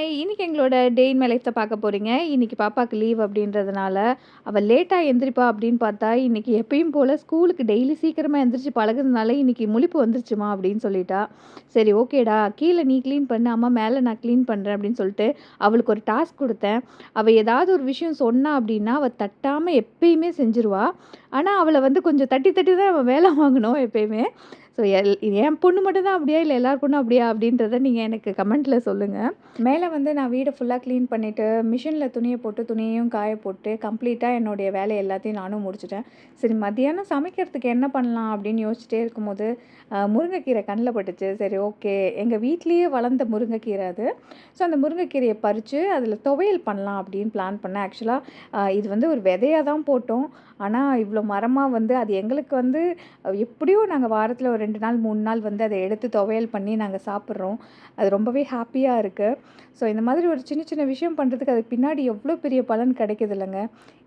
Hi! இன்னைக்கு எங்களோட டே in my லைஃப்ல பார்க்க போறீங்க. இன்னைக்கு பாப்பாக்கு லீவ் அப்படின்றதுனால, அவ லேட்டா எந்திரிப்பா அப்படின்னு பார்த்தா, இன்னைக்கு எப்பயும் போல ஸ்கூலுக்கு டெய்லி சீக்கிரமா எந்திரிச்சு பழகுறதுனால, "இன்னைக்கு முழிப்பு வந்துருச்சுமா" அப்படின்னு சொல்லிட்டா. சரி ஓகேடா, கீழ நீ கிளீன் பண்ணு, அம்மா மேல நான் கிளீன் பண்றேன் அப்படின்னு சொல்லிட்டு, அவளுக்கு ஒரு டாஸ்க் குடுத்தேன். அவ ஏதாவது ஒரு விஷயம் சொன்னா அப்படின்னா, அவ தட்டாம எப்பயுமே செஞ்சுருவா. ஆனா, அவள வந்து கொஞ்சம் தட்டி தட்டி தான் நம்ம வேல வாங்கணும் எப்பயுமே. ஸோ என் பொண்ணு மட்டும் தான் அப்படியா? இல்ல எல்லார் பொண்ணும் அப்படியா? அப்படின்றத நீங்க எனக்கு கமெண்ட்ல சொல்லுங்க. மேல வந்து நான் வீட ஃபுல்லா கிளீன் பண்ணிட்டு, மிஷின்ல துணிய போட்டு, துணியையும் காய போட்டு, கம்ப்ளீட்டா என்னுடைய வேலை எல்லாத்தையும் நானும் முடிச்சுட்டேன். சரி மத்தியானம் சமைக்கிறதுக்கு என்ன பண்ணலாம் அப்படின்னு யோசிச்சுட்டே இருக்கும்போது, முருங்கைக்கீரை கண்ல பட்டுச்சு. சரி ஓகே, எங்க வீட்லயே வளர்ந்த முருங்கைக்கீரை அது. ஸோ அந்த முருங்கைக்கீரைய பறிச்சு, அதில துவையல் பண்ணலாம் அப்படின்னு பிளான் பண்ணேன். ஆக்சுவலா இது வந்து ஒரு விதையா தான் போட்டோம். ஆனா, இவ்ளோ மரமா வந்து அது எங்களுக்கு வந்து எப்படியும் நாங்க வாரத்துல ஒரு 2 நாள், 3 நாள் வந்து அத எடுத்து துவையல் பண்ணி நாங்க சாப்பிட்றோம். அது ரொம்பவே ஹேப்பியா இருக்கு. ஸோ இந்த மாதிரி ஒரு சின்ன சின்ன விஷயம் பண்ணுறதுக்கு அதுக்கு பின்னாடி எவ்வளோ பெரிய பலன் கிடைக்குது இல்லங்க.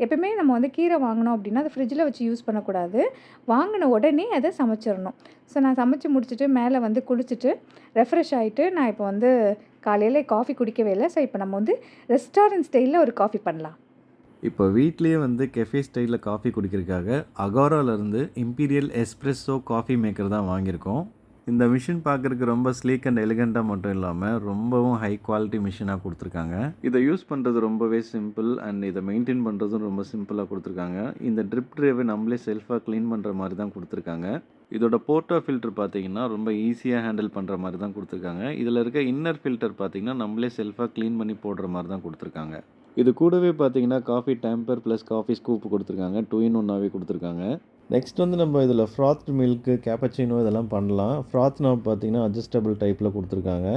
எப்பயுமே நம்ம வந்து கீரை வாங்குனோம் அப்படின்னா, அத ஃப்ரிட்ஜில வச்சு யூஸ் பண்ணக்கூடாது. வாங்குன உடனே அத சமைச்சிரணும். ஸோ நான் சமைச்சு முடிச்சுட்டு மேல வந்து குளிச்சுட்டு, ரெஃப்ரெஷ் ஆயிட்டு, நான் இப்போ வந்து காலையில காஃபி குடிக்கவே இல்ல. ஸோ இப்போ நம்ம வந்து ரெஸ்டாரண்ட் ஸ்டைல்ல ஒரு காஃபி பண்ணலாம். இப்போ வீட்லயே வந்து கெஃபே ஸ்டைல்ல காஃபி குடிக்கிறதுக்காக அகாராலேருந்து இம்பீரியல் எஸ்ப்ரெஸ்ஸோ காஃபி மேக்கர் தான் வாங்கியிருக்கோம். இந்த மிஷின் பார்க்குறதுக்கு ரொம்ப ஸ்லீக் அண்ட் எலிகண்ட்டாக மட்டும் இல்லாமல் ரொம்பவும் ஹை குவாலிட்டி மிஷினாக கொடுத்துருக்காங்க. இதை யூஸ் பண்ணுறது ரொம்பவே சிம்பிள் அண்ட் இதை மெயின்டைன் பண்ணுறதும் ரொம்ப சிம்பிளாக கொடுத்துருக்காங்க. இந்த ட்ரிப் ட்ரேவை நம்மளே செல்ஃபாக க்ளீன் பண்ணுற மாதிரி தான் கொடுத்துருக்காங்க. இதோட போர்ட்டா ஃபில்டர் பார்த்தீங்கன்னா ரொம்ப ஈஸியாக ஹேண்டில் பண்ணுற மாதிரி தான் கொடுத்துருக்காங்க. இதில் இருக்க இன்னர் ஃபில்டர் பார்த்தீங்கன்னா நம்மளே செல்ஃபாக க்ளீன் பண்ணி போடுற மாதிரி தான் கொடுத்துருக்காங்க. இது கூடவே பார்த்தீங்கன்னா coffee tamper plus coffee scoop கொடுத்துருக்காங்க. 2 in 1ஆவே கொடுத்துருக்காங்க. நெக்ஸ்ட் வந்து நம்ம இதில் ஃப்ராத் மில்க்கு, கேப்பச்சினோ இதெல்லாம் பண்ணலாம். ஃப்ராத் நாப் பார்த்தீங்கன்னா அட்ஜஸ்டபிள் டைப்பில் கொடுத்துருக்காங்க.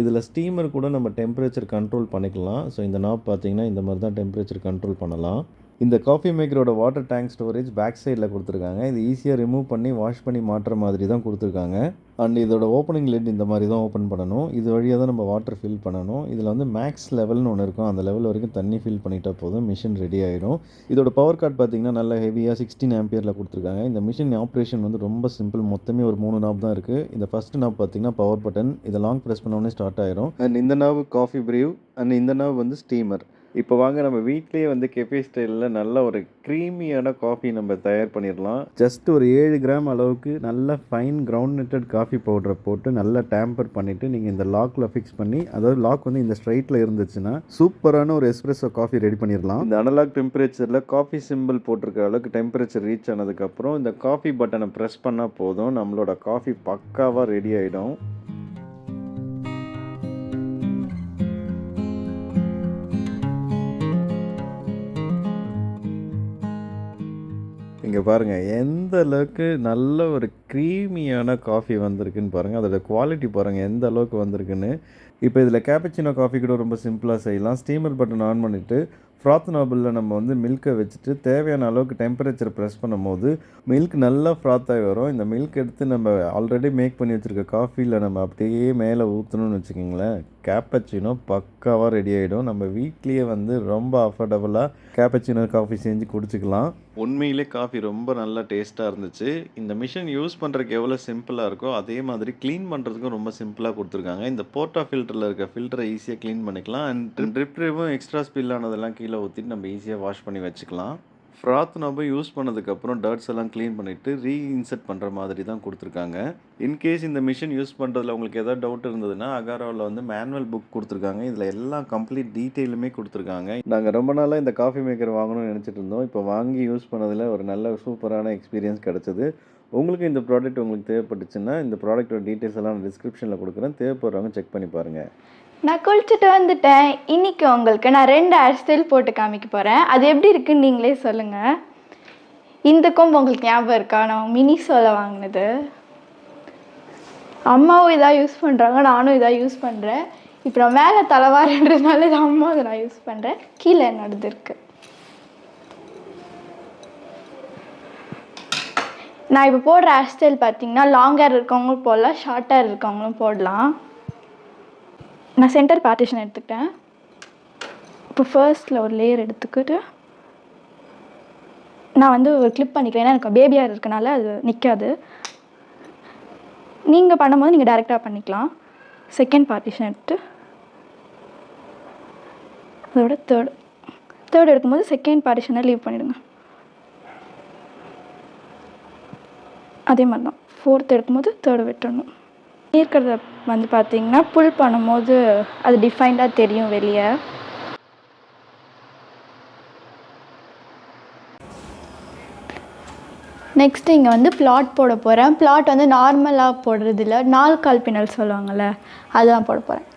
இதில் ஸ்டீமர் கூட நம்ம டெம்பரேச்சர் கண்ட்ரோல் பண்ணிக்கலாம். ஸோ இந்த நாப் பார்த்தீங்கன்னா இந்த மாதிரி தான் டெம்பரேச்சர் கண்ட்ரோல் பண்ணலாம். இந்த காஃபி மேக்கரோட வாட்டர் டேங்க் ஸ்டோரேஜ் பேக் சைடில் கொடுத்துருக்காங்க. இது ஈஸியாக ரிமூவ் பண்ணி வாஷ் பண்ணி மாட்டுற மாதிரி தான் கொடுத்துருக்காங்க. அண்ட் இதோட ஓப்பனிங் லிட் இந்த மாதிரி தான் ஓப்பன் பண்ணணும். இது வழியாக தான் நம்ம வாட்டர் ஃபில் பண்ணணும். இதில் வந்து மேக்ஸ் லெவல்னு ஒன்று இருக்கும். அந்த லெவல் வரைக்கும் தண்ணி ஃபில் பண்ணிட்டா போதும், மிஷின் ரெடி ஆகிடும். இதோட பவர் கார்ட் பார்த்தீங்கன்னா நல்ல ஹெவியாக 16 ஆம்பியரில் கொடுத்துருக்காங்க. இந்த மிஷின் ஆப்ரேஷன் வந்து ரொம்ப சிம்பிள். மொத்தமே ஒரு 3 நாப் தான் இருக்குது. இந்த ஃபர்ஸ்ட் நாப் பார்த்தீங்கன்னா பவர் பட்டன். இதை லாங் ப்ரெஸ் பண்ணோடனே ஸ்டார்ட் ஆயிரும். அண்ட் இந்த நாப் காஃபி ப்ரீவ் அண்ட் இந்த நாப் வந்து ஸ்டீமர். இப்போ வாங்க நம்ம வீட்லேயே வந்து கெஃபே ஸ்டைலில் நல்ல ஒரு க்ரீமியான காஃபி நம்ம தயார் பண்ணிடலாம். ஜஸ்ட் ஒரு 7 கிராம் அளவுக்கு நல்ல ஃபைன் கிரவுண்ட் நட்டட் காஃபி பவுடரை போட்டு நல்லா டேம்பர் பண்ணிவிட்டு நீங்கள் இந்த லாக்கில் ஃபிக்ஸ் பண்ணி, அதாவது லாக் வந்து இந்த ஸ்ட்ரைட்டில் இருந்துச்சுன்னா சூப்பரான ஒரு எஸ்ப்ரெஸோ காஃபி ரெடி பண்ணிடலாம். இந்த அனலாக் டெம்பரேச்சரில் காஃபி சிம்பிள் போட்டிருக்க அளவுக்கு டெம்பரேச்சர் ரீச் ஆனதுக்கப்புறம் இந்த காஃபி பட்டனை ப்ரெஸ் பண்ணால் போதும், நம்மளோட காஃபி பக்காவாக ரெடி ஆகிடும். இங்கே பாருங்கள் எந்த அளவுக்கு நல்ல ஒரு க்ரீமியான காஃபி வந்திருக்குன்னு பாருங்கள். அதோட குவாலிட்டி பாருங்கள் எந்த அளவுக்கு வந்திருக்குன்னு. இப்போ இதில் கேப்பச்சினோ காஃபி கூட ரொம்ப சிம்பிளாக செய்யலாம். ஸ்டீமர் பட்டன் ஆன் பண்ணிவிட்டு ஃப்ராத் நாபிளில் நம்ம வந்து மில்கை வச்சுட்டு தேவையான அளவுக்கு டெம்பரேச்சர் ப்ரெஸ் பண்ணும் போது மில்க் நல்லா ஃப்ராத்தாகி வரும். இந்த மில்க் எடுத்து நம்ம ஆல்ரெடி மேக் பண்ணி வச்சுருக்க காஃபியில் நம்ம அப்படியே மேலே ஊற்றணும்னு வச்சுக்கிங்களேன், கேப்பச்சினோ பக்காவாக ரெடி ஆகிடும். நம்ம வீட்லேயே வந்து ரொம்ப அஃபோர்டபுளாக கேப்பச்சினோ காஃபி செஞ்சு குடிச்சிக்கலாம். உண்மையிலே காஃபி ரொம்ப நல்லா டேஸ்ட்டாக இருந்துச்சு. இந்த மிஷின் யூஸ் பண்ணுறதுக்கு எவ்வளோ சிம்பிளாக இருக்கோ அதே மாதிரி க்ளீன் பண்ணுறதுக்கும் ரொம்ப சிம்பிளாக கொடுத்துருக்காங்க. இந்த போர்ட்டா ஃபில்டரில் இருக்க ஃபில்டரை ஈஸியாக க்ளீன் பண்ணிக்கலாம். அண்ட் ட்ரிப் ட்ரிப்பும் எக்ஸ்ட்ரா ஸ்பில் ஆனதெல்லாம் கீழே ஊற்றிட்டு நம்ம ஈஸியாக வாஷ் பண்ணி வச்சுக்கலாம். ஃப்ராத் நாபை யூஸ் பண்ணதுக்கப்புறம் டர்ட்ஸ் எல்லாம் க்ளீன் பண்ணிவிட்டு ரீஇன்செர்ட் பண்ணுற மாதிரி தான் கொடுத்துருக்காங்க. இன்கேஸ் இந்த மிஷின் யூஸ் பண்ணுறதுல உங்களுக்கு எதாவது டவுட் இருந்ததுன்னா அகாராவில் வந்து மேனுவல் புக் கொடுத்துருக்காங்க. இதில் எல்லாம் கம்ப்ளீட் டீட்டெயிலுமே கொடுத்துருக்காங்க. நாங்கள் ரொம்ப நாளாக இந்த காஃபி மேக்கர் வாங்கணும்னு நினச்சிட்டு இருந்தோம். இப்போ வாங்கி யூஸ் பண்ணதில் ஒரு நல்ல சூப்பரான எக்ஸ்பீரியன்ஸ் கிடச்சிது. உங்களுக்கு இந்த ப்ராடக்ட் உங்களுக்கு தேவைப்பட்டுச்சுன்னா இந்த ப்ராடக்ட்டோட டீட்டெயில்ஸ் எல்லாம் நான் டிஸ்கிரிப்ஷனில் கொடுக்குறேன். தேவைப்படுறவங்க செக் பண்ணி பாருங்கள். நான் குளிச்சுட்டு வந்துட்டேன். இன்னைக்கு உங்களுக்கு நான் 2 ஹேர் ஸ்டைல் போட்டு காமிக்க போகிறேன். அது எப்படி இருக்குன்னு நீங்களே சொல்லுங்கள். இந்த கொம்பு உங்களுக்கு ஞாபகம் இருக்கா? நான் மினிசோவில் வாங்கினது. அம்மாவும் இதாக யூஸ் பண்ணுறாங்க, நானும் இதாக யூஸ் பண்ணுறேன். இப்போ நான் மேலே தலைவாருன்றதுனால இது அம்மா அதை நான் யூஸ் பண்ணுறேன். கீழே என்னோடது இருக்குது. நான் இப்போ போடுற ஹேர் ஸ்டைல் பார்த்தீங்கன்னா லாங் ஹேர் இருக்கவங்களும் போடலாம், ஷார்ட் ஹேர் இருக்கவங்களும் போடலாம். நான் சென்டர் பார்ட்டிஷன் எடுத்துக்கிட்டேன். இப்போ ஃபர்ஸ்ட்டில் ஒரு லேயர் எடுத்துக்கிட்டு நான் வந்து ஒரு கிளிப் பண்ணிக்கிறேன். ஏன்னா எனக்கு பேபி ஹேர் இருக்கனால அது நிற்காது. நீங்கள் பண்ணும்போது நீங்கள் டைரெக்டாக பண்ணிக்கலாம். செகண்ட் பார்ட்டிஷன் எடுத்து அதோட தேர்ட் எடுக்கும்போது செகண்ட் பார்ட்டிஷனை லீவ் பண்ணிவிடுங்க. அதே மாதிரி தான் ஃபோர்த் எடுக்கும்போது தேர்டு விட்டுடணும். இருக்கிறத வந்து பார்த்திங்கன்னா புல் பண்ணும்போது அது டிஃபைன்டாக தெரியும் வெளியே. நெக்ஸ்ட்டு இங்கே வந்து பிளாட் போட போகிறேன். பிளாட் வந்து நார்மலாக போடுறது இல்லை, 4 கால் பின்னல் சொல்லுவாங்கள்ல, அதுதான் போட போகிறேன்.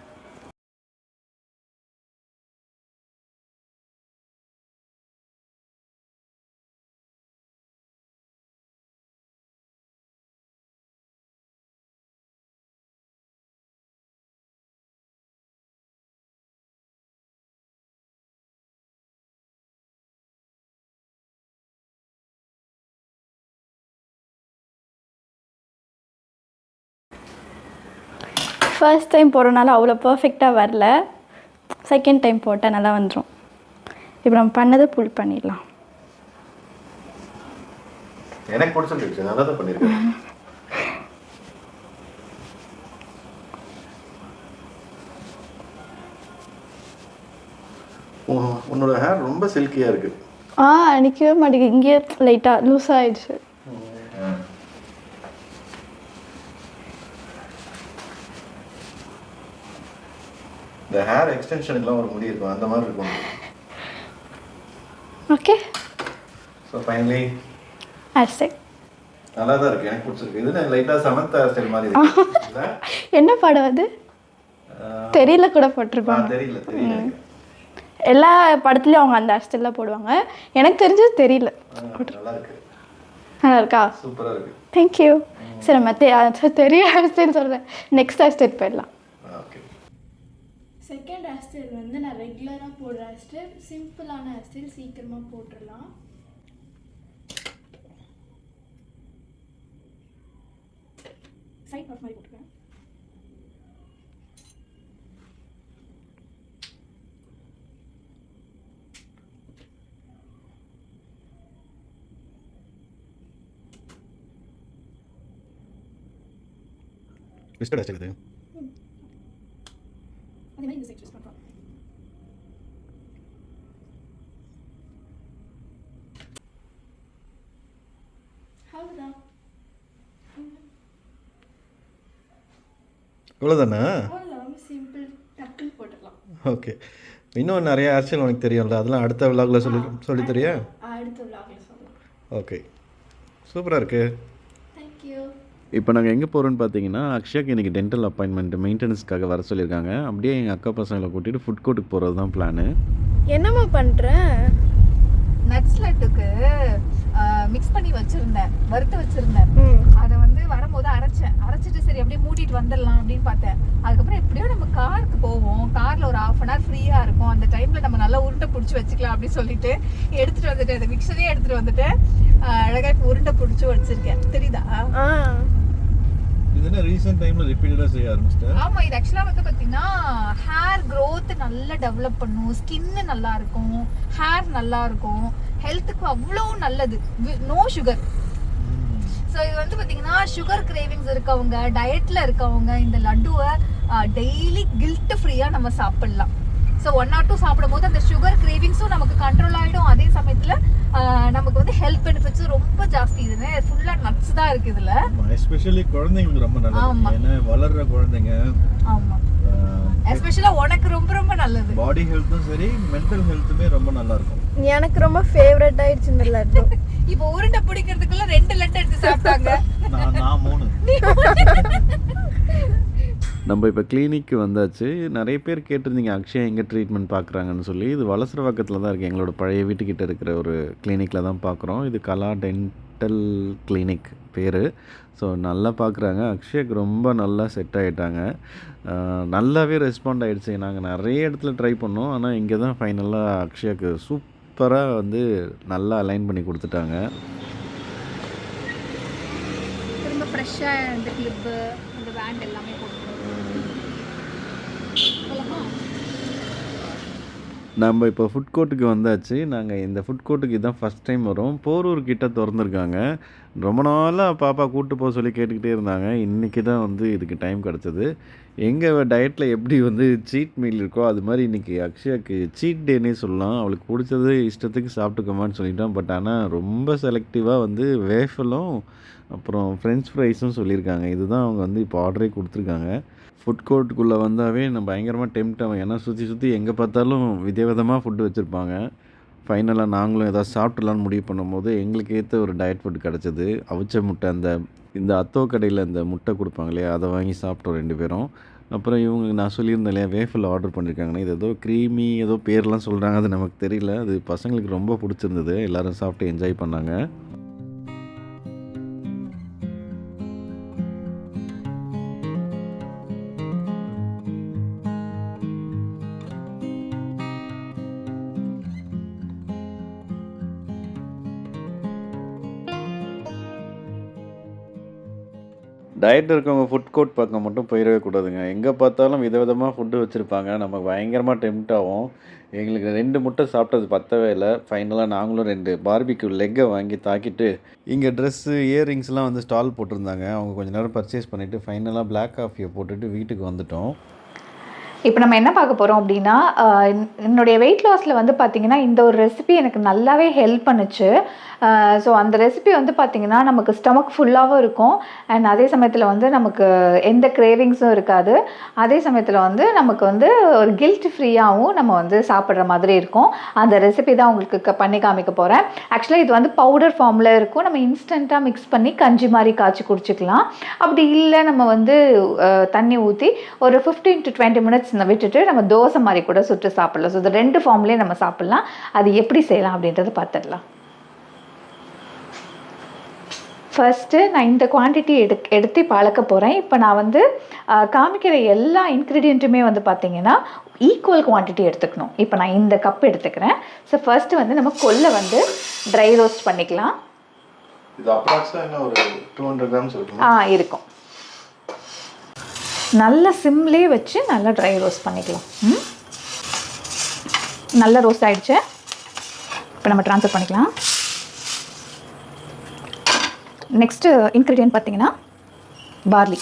ஃபர்ஸ்ட் டைம் போடுறதுனால அவ்வளோ பர்ஃபெக்டாக வரல, செகண்ட் டைம் போட்டால் நல்லா வந்துடும். இப்போ நம்ம பண்ணதை புல் பண்ணிடலாம். எனக்கு பிடிச்சிருந்துச்சு, நல்லா தான் பண்ணியிருக்கேன். உன்னோட ஹேர் ரொம்ப சில்கியாக இருக்குது. நிற்கவே மாட்டேங்குது, இங்கேயே லைட்டாக லூஸ் ஆகிடுச்சு. இந்த ஹேர் எக்ஸ்டென்ஷனுக்குலாம் ஒரு முடி இருக்கும், அந்த மாதிரி இருக்கும். Okay, so finally hair style நல்லா தான் இருக்குது, எனக்கு பிடிச்சிருக்கு. இது லைட்டாக சமந்தா ஹேர் ஸ்டைல் மாதிரி இருக்கு. என்ன படம் அது தெரியல, கூட போட்டிருப்பாங்க. தெரியல. எல்லா படத்துலையும் அவங்க அந்த ஹேர் ஸ்டைலில் போடுவாங்க, எனக்கு தெரிஞ்சது தெரியல. நல்லா இருக்கு. நல்லா இருக்கா? சூப்பராக இருக்கு. தேங்க்யூ. சரி, மற்ற தெரிய ஹேர் ஸ்டைல் சொல்கிறேன். நெக்ஸ்ட் ஹேர் ஸ்டைல் போயிடலாம். செகண்ட் ஹேர் ஸ்டைல் வந்து நான் ரெகுலராக போடுற ஹேர் ஸ்டைல், சிம்பிளான ஹேர் ஸ்டைல், சீக்கிரமாக போட்டுடலாம். சைட் பஃப் மாதிரி போட்டுருக்கேன். ட்விஸ்டட் ஹேர் ஸ்டைல் இது. அதே மாதிரி இந்த சைட் யூஸ் பண்ணுறோம். அவ்வளோதான், இவ்வளோதானே? அவ்வளோதான், சிம்பிள், டக்குன்னு போட்டுடலாம். ஓகே. இன்னும் நிறைய ஹேர் ஸ்டைல் உனக்கு தெரியும்ல, அதெல்லாம் அடுத்த விலாகில் சொல்லி தெரியா? அடுத்த விலாகில் சொல்லலாம். ஓகே, சூப்பராக இருக்குது. தேங்க்யூ. இப்போ நாங்கள் எங்கே போகிறோன்னு பார்த்தீங்கன்னா, அக்ஷயாக்கு இன்றைக்கி டென்டல் அப்பாயின்மெண்ட் மெயின்டெனன்ஸ்க்காக வர சொல்லியிருக்காங்க. அப்படியே எங்கள் அக்கா பசங்களை கூட்டிகிட்டு ஃபுட் கோர்ட்டுக்கு போகிறது தான் பிளானு. என்னம்மா பண்ணுறேன்? நட்ஸ் லட்டுக்கு மிக்ஸ் பண்ணி வச்சுருந்தேன், வறுத்து வச்சுருந்தேன். அதை வந்து வரும்போது அரைச்சிட்டு சரி அப்படியே மூடிட்டு வந்துடலாம் அப்படின்னு பார்த்தேன். அதுக்கப்புறம் எப்படியோ நம்ம காருக்கு போவோம், காரில் ஒரு 1/2 hour ஃப்ரீயாக இருக்கும், அந்த டைமில் நம்ம நல்லா உருண்டை பிடிச்சி வச்சுக்கலாம் அப்படின்னு சொல்லிட்டு எடுத்துகிட்டு வந்துட்டேன். இந்த மிக்சரே எடுத்துகிட்டு வந்துட்டேன். அழகாக இப்போ உருண்டை பிடிச்சி வச்சுருக்கேன், தெரியுதா? இது என்ன ரீசன்ட் டைமில் ரிப்பீட்டடாக செய்ய ஆரம்பிச்சிட்டேன்? ஆமாம், இது ஆக்சுவலாக வந்து பார்த்தீங்கன்னா ஹேர் க்ரோத் நல்லா டெவலப் பண்ணும், ஸ்கின்னு நல்லா இருக்கும், ஹேர் நல்லா இருக்கும், ஹெல்த்துக்கு அவ்வளோ நல்லது. No sugar. ஸோ இது வந்து பார்த்தீங்கன்னா சுகர் கிரேவிங்ஸ் இருக்கவங்க, டயட்டில் இருக்கவங்க இந்த லட்டுவை டெய்லி கில்ட் ஃப்ரீயாக நம்ம சாப்பிட்லாம். ஸோ 1 or 2 சாப்பிடும் போது அந்த சுகர் கிரேவிங்ஸும் நமக்கு கண்ட்ரோல் ஆகிடும். அதே சமயத்தில் நமக்கு வந்து ஹெல்த் பெனிஃபிட்ஸும் ரொம்ப ஜாஸ்தி. இதுன்னு ஃபுல்லாக நட்ஸ் தான் இருக்குது இதில். எஸ்பெஷலி குழந்தைங்களுக்கு ரொம்ப நல்லது, ஏன்னா வளர்கிற குழந்தைங்க. ஆமாம், எஸ்பெஷலாக உனக்கு ரொம்ப ரொம்ப நல்லது. பாடி ஹெல்த்தும் சரி, மென்டல் ஹெல்த்துமே ரொம்ப நல்லா இருக்கும். எனக்கு ரொம்ப ஃபேவரட் ஆயிடுச்சு இந்த லட்டு. இப்போ உருண்டை பிடிக்கிறதுக்குள்ள 2 லட்டு எடுத்து சாப்பிட்டாங்க. நான் 3. நம்ம இப்போ கிளினிக்கு வந்தாச்சு. நிறைய பேர் கேட்டிருந்தீங்க அக்ஷயா எங்கே ட்ரீட்மெண்ட் பார்க்குறாங்கன்னு சொல்லி. இது வலசரவாக்கத்தில் தான் இருக்குது, எங்களோட பழைய வீட்டுக்கிட்ட இருக்கிற ஒரு கிளினிக்கில் தான் பார்க்குறோம். இது கலா டென்டல் கிளினிக் பேர். ஸோ நல்லா பார்க்குறாங்க. அக்ஷயாக்கு ரொம்ப நல்லா செட் ஆகிட்டாங்க, நல்லாவே ரெஸ்பாண்ட் ஆகிடுச்சு. நாங்கள் நிறைய இடத்துல ட்ரை பண்ணோம், ஆனால் இங்கே தான் ஃபைனலாக அக்ஷயாக்கு சூப்பராக வந்து நல்லா அலைன் பண்ணி கொடுத்துட்டாங்க. திரும்ப ஃப்ரெஷ்ஷாக அந்த கிளிப்பு, அந்த பேண்ட் எல்லாமே போட்டு நம்ம இப்போ ஃபுட் கோர்ட்டுக்கு வந்தாச்சு. நாங்கள் இந்த ஃபுட் கோர்ட்டுக்கு இதுதான் ஃபஸ்ட் டைம் வரோம். போரூர் கிட்ட திறந்துருக்காங்க. ரொம்ப நாளாக பாப்பா கூப்பிட்டு போக சொல்லி கேட்டுக்கிட்டே இருந்தாங்க. இன்றைக்கி தான் வந்து இதுக்கு டைம் கிடச்சிது. எங்கள் டயட்டில் எப்படி வந்து சீட் மீல் இருக்கோ அது மாதிரி இன்றைக்கி அக்ஷயாவுக்கு சீட் டேனே சொல்லலாம். அவளுக்கு பிடிச்சது இஷ்டத்துக்கு சாப்பிட்டுக்கோமான்னு சொல்லிட்டோம். பட் ஆனால் ரொம்ப செலக்டிவாக வந்து வேஃபலும் அப்புறம் ஃப்ரெஞ்ச் ஃப்ரைஸும் சொல்லியிருக்காங்க. இதுதான் அவங்க வந்து இப்போ ஆர்டரே கொடுத்துருக்காங்க. ஃபுட் கோர்ட்டுக்குள்ளே வந்தாவே நான் பயங்கரமாக டெம்ப்ட் ஆவேன். ஏன்னா சுற்றி சுற்றி எங்கே பார்த்தாலும் விதவிதமாக ஃபுட்டு வச்சுருப்பாங்க. ஃபைனலாக நாங்களும் ஏதாவது சாப்பிட்லான்னு முடிவு பண்ணும்போது எங்களுக்கு ஏற்ற ஒரு டயட் ஃபுட் கிடச்சிது. அவிச்ச முட்டை இந்த அத்தோ கடையில் இந்த முட்டை கொடுப்பாங்க இல்லையா, அதை வாங்கி சாப்பிட்டோம் 2 பேரும். அப்புறம் இவங்க நான் சொல்லியிருந்தேன் இல்லையா வேஃபில் ஆர்டர் பண்ணியிருக்காங்கன்னு, இது ஏதோ க்ரீமி ஏதோ பேர்லாம் சொல்கிறாங்க, அது நமக்கு தெரியல. அது பசங்களுக்கு ரொம்ப பிடிச்சிருந்தது. எல்லோரும் சாப்பிட்டு என்ஜாய் பண்ணாங்க. டயட் இருக்கவங்க ஃபுட் கோர்ட் பக்கம் மட்டும் போயிடவே கூடாதுங்க. எங்கே பார்த்தாலும் விதவிதமாக ஃபுட்டு வச்சுருப்பாங்க. நமக்கு பயங்கரமாக டெம்ப்ட் ஆகும். எங்களுக்கு 2 முட்டை சாப்பிட்டது பத்தவே இல்ல. ஃபைனலாக நாங்களும் 2 பார்பிக்யூ லெக்கை வாங்கி தாக்கிட்டு, இங்கே ட்ரெஸ்ஸு, இயர்ரிங்ஸ்லாம் வந்து ஸ்டால் போட்டிருந்தாங்க. அவங்க கொஞ்சம் நேரம் பர்ச்சேஸ் பண்ணிவிட்டு ஃபைனலாக பிளாக் காஃபியை போட்டுட்டு வீட்டுக்கு வந்துட்டோம். இப்போ நம்ம என்ன பார்க்க போகிறோம் அப்படின்னா, என்னுடைய வெயிட் லாஸில் வந்து பார்த்திங்கன்னா, இந்த ஒரு ரெசிபி எனக்கு நல்லாவே ஹெல்ப் பண்ணுச்சு. ஸோ அந்த ரெசிபி வந்து பார்த்திங்கன்னா, நமக்கு ஸ்டொமக் ஃபுல்லாகவும் இருக்கும். அண்ட் அதே சமயத்தில் வந்து நமக்கு எந்த கிரேவிங்ஸும் இருக்காது. அதே சமயத்தில் வந்து நமக்கு வந்து ஒரு கில்ட் ஃப்ரீயாகவும் நம்ம வந்து சாப்பிட்ற மாதிரி இருக்கும். அந்த ரெசிபி தான் உங்களுக்கு பண்ணி காமிக்க போகிறேன். ஆக்சுவலாக இது வந்து பவுடர் ஃபார்மில் இருக்கும். நம்ம இன்ஸ்டண்ட்டாக மிக்ஸ் பண்ணி கஞ்சி மாதிரி காய்ச்சி குடிச்சிக்கலாம். அப்படி இல்லை நம்ம வந்து தண்ணி ஊற்றி ஒரு 15 to 20 மினிட்ஸ் விட்டுட்டு நம்ம தோசை மாதிரி கூட சுட்டு சாப்பிடலாம். ஸோ இது 2 ஃபார்ம்லேயே நம்ம சாப்பிட்லாம். அது எப்படி செய்யலாம் அப்படின்றத பார்த்துடலாம். ஃபர்ஸ்ட்டு நான் இந்த குவான்டிட்டி எடுத்து பழக்க போகிறேன். இப்போ நான் வந்து காமிக்கிற எல்லா இன்க்ரீடியண்ட்டுமே வந்து பார்த்திங்கன்னா ஈக்குவல் குவான்டிட்டி எடுத்துக்கணும். இப்போ நான் இந்த கப் எடுத்துக்கிறேன். ஸோ ஃபர்ஸ்ட்டு வந்து நம்ம கொல்லை வந்து ட்ரை ரோஸ்ட் பண்ணிக்கலாம். இது அப்ராக்ஸிமேட்டாக ஒரு 200 கிராம்ஸ் இருக்கும். இருக்கும். நல்ல சிம்லேயே வச்சு நல்லா ட்ரை ரோஸ்ட் பண்ணிக்கலாம். நல்லா ரோஸ்ட் ஆகிடுச்சு. இப்போ நம்ம ட்ரான்ஸ்ஃபர் பண்ணிக்கலாம். நெக்ஸ்ட்டு இன்க்ரீடியன்ட் பார்த்திங்கன்னா பார்லி.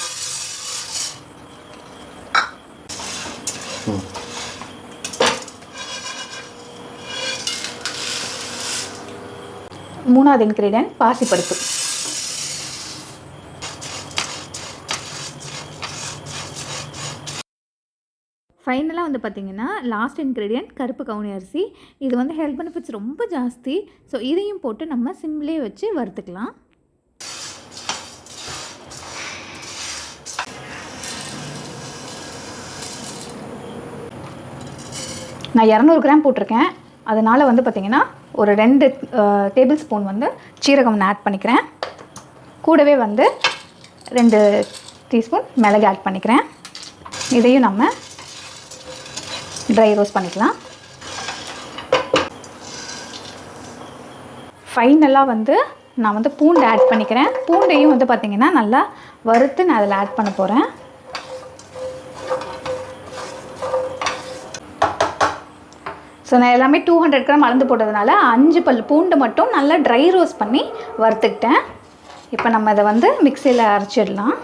மூணாவது இன்க்ரீடியன்ட் பாசிப்பருப்பு. ஃபைனலாக வந்து பார்த்திங்கன்னா லாஸ்ட் இன்க்ரீடியன்ட் கருப்பு கவுனி அரிசி. இது வந்து ஹெல்த் பெனிஃபிட்ஸ் ரொம்ப ஜாஸ்தி. ஸோ இதையும் போட்டு நம்ம சிம்லேயே வச்சு வறுத்துக்கலாம். நான் 200 கிராம் போட்டிருக்கேன். அதனால் வந்து பார்த்திங்கன்னா ஒரு 2 டேபிள் ஸ்பூன் வந்து சீரகம் ஆட் பண்ணிக்கிறேன். கூடவே வந்து 2 டீஸ்பூன் மிளகு ஆட் பண்ணிக்கிறேன். இதையும் நம்ம ட்ரை ரோஸ்ட் பண்ணிக்கலாம். ஃபைனலாக வந்து நான் வந்து பூண்டு ஆட் பண்ணிக்கிறேன். பூண்டையும் வந்து பார்த்திங்கன்னா நல்லா வறுத்து நான் அதில் ஆட் பண்ண போகிறேன். ஸோ நான் எல்லாமே 200 கிராம் அளந்து போட்டதுனால 5 பல் பூண்டு மட்டும் நல்லா ட்ரை ரோஸ்ட் பண்ணி வறுத்துக்கிட்டேன். இப்போ நம்ம இதை வந்து மிக்சியில் அரைச்சிடலாம்.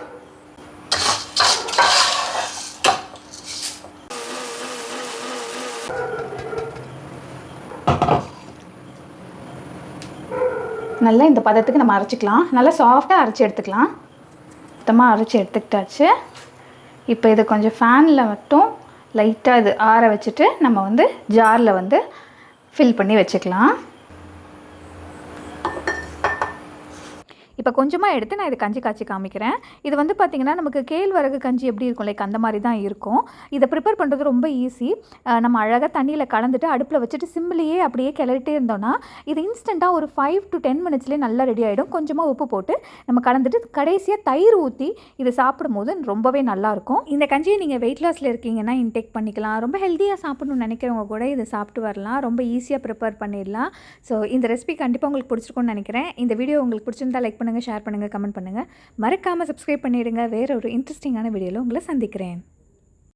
நல்லா இந்த பதத்துக்கு நம்ம அரைச்சிக்கலாம். நல்லா சாஃப்டாக அரைச்சி எடுத்துக்கலாம். மொத்தமாக அரைச்சி எடுத்துக்கிட்டாச்சு. இப்போ இது கொஞ்சம் ஃபேனில் மட்டும் லைட்டாக இது ஆற வச்சுட்டு நம்ம வந்து ஜாரில் வந்து ஃபில் பண்ணி வச்சுக்கலாம். இப்போ கொஞ்சமாக எடுத்து நான் இது கஞ்சி காய்ச்சி காமிக்கிறேன். இது வந்து பார்த்திங்கன்னா நமக்கு கேழ்வரகு கஞ்சி எப்படி இருக்கும், லைக் அந்த மாதிரி தான் இருக்கும். இதை ப்ரிப்பேர் பண்ணுறது ரொம்ப ஈஸி. நம்ம அழகாக தண்ணியில் கலந்துட்டு அடுப்பில் வச்சுட்டு சிம்லேயே அப்படியே கிளறிட்டே இருந்தோன்னா இது இன்ஸ்டண்ட்டாக ஒரு 5 to 10 மினிட்ஸ்லேயே நல்லா ரெடி ஆகிடும். கொஞ்சமாக உப்பு போட்டு நம்ம கலந்துட்டு கடைசியாக தயிர் ஊற்றி இதை சாப்பிடும்போது ரொம்பவே நல்லாயிருக்கும். இந்த கஞ்சியை நீங்கள் வெயிட் லாஸில் இருக்கீங்கன்னா இன்டேக் பண்ணிக்கலாம். ரொம்ப ஹெல்த்தியாக சாப்பிடணும்னு நினைக்கிறவங்க கூட இதை சாப்பிட்டு வரலாம். ரொம்ப ஈஸியாக ப்ரிப்பேர் பண்ணிடலாம். ஸோ இந்த ரெசிபி கண்டிப்பாக உங்களுக்கு பிடிச்சிருக்கும்னு நினைக்கிறேன். இந்த வீடியோ உங்களுக்கு பிடிச்சிருந்தா லைக் பண்ணுங்கள், ஷேர் பண்ணுங்கள், கமெண்ட் பண்ணுங்கள். மறக்காமல் சப்ஸ்கிரைப் பண்ணிவிடுங்க. வேறு ஒரு இன்ட்ரெஸ்டிங்கான வீடியோவில் உங்களை சந்திக்கிறேன்.